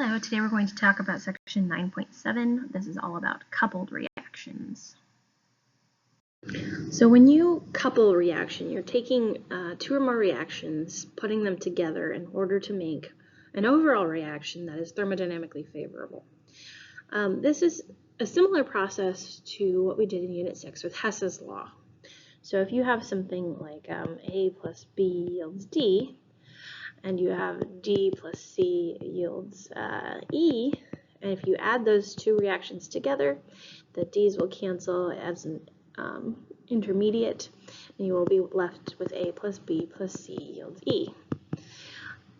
Hello, today we're going to talk about section 9.7. This is all about coupled reactions. So when you couple a reaction, you're taking two or more reactions, putting them together in order to make an overall reaction that is thermodynamically favorable. This is a similar process to what we did in Unit 6 with Hess's law. So if you have something like A plus B yields D, and you have D plus C yields E, and if you add those two reactions together, the D's will cancel as an intermediate, and you will be left with A plus B plus C yields E.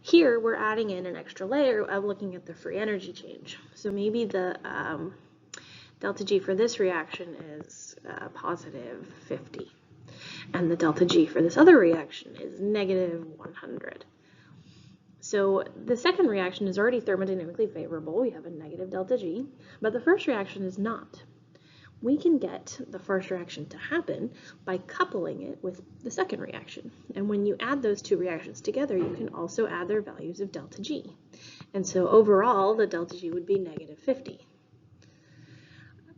Here, we're adding in an extra layer of looking at the free energy change. So maybe the delta G for this reaction is positive 50, and the delta G for this other reaction is negative 100. So the second reaction is already thermodynamically favorable. We have a negative delta G, but the first reaction is not. We can get the first reaction to happen by coupling it with the second reaction. And when you add those two reactions together, you can also add their values of delta G. And so overall, the delta G would be negative 50,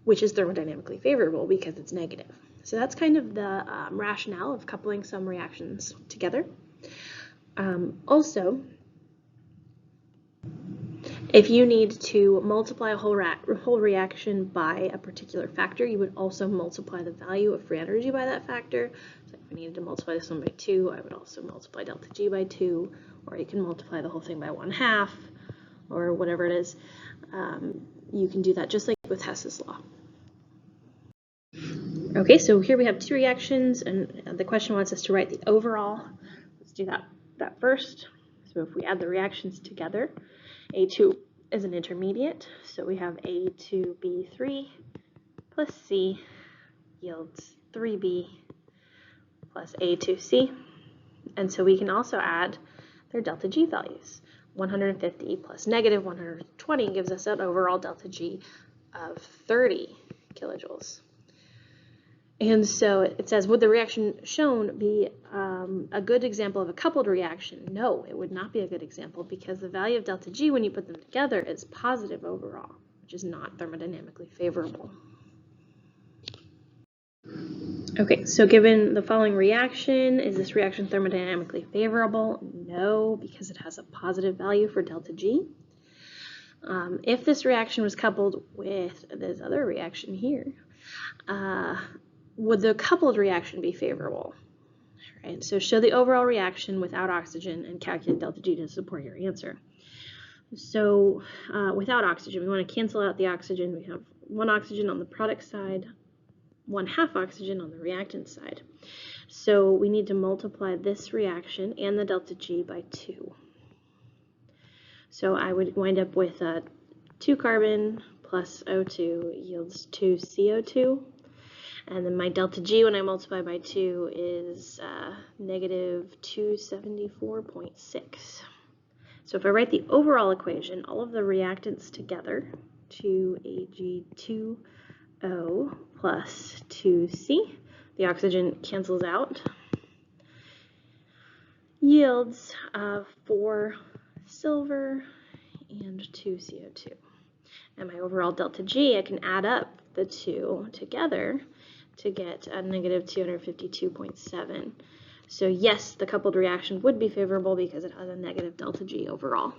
which is thermodynamically favorable because it's negative. So that's kind of the rationale of coupling some reactions together. Also, if you need to multiply a whole reaction by a particular factor, you would also multiply the value of free energy by that factor. So if I needed to multiply this one by 2, I would also multiply delta G by 2, or you can multiply the whole thing by 1/2, or whatever it is. You can do that just like with Hess's law. Okay, so here we have two reactions, and the question wants us to write the overall. Let's do that first. So if we add the reactions together, A2 is an intermediate, so we have A2B3 plus C yields 3B plus A2C. And so we can also add their delta G values. 150 plus negative 120 gives us an overall delta G of 30 kilojoules. And so it says, would the reaction shown be a good example of a coupled reaction? No, it would not be a good example because the value of delta G when you put them together is positive overall, which is not thermodynamically favorable. Okay, so given the following reaction, is this reaction thermodynamically favorable? No, because it has a positive value for delta G. If this reaction was coupled with this other reaction here, would the coupled reaction be favorable? Right, so show the overall reaction without oxygen and calculate delta G to support your answer. So without oxygen, we want to cancel out the oxygen. We have 1 oxygen on the product side, 1/2 oxygen on the reactant side. So we need to multiply this reaction and the delta G by 2. So I would wind up with 2 carbon plus O2 yields 2 CO2. And then my delta G when I multiply by 2 is negative 274.6. So if I write the overall equation, all of the reactants together, 2Ag2O plus 2C, the oxygen cancels out, yields 4 silver and 2 CO2. And my overall delta G, I can add up the two together to get a negative 252.7. So yes, the coupled reaction would be favorable because it has a negative delta G overall.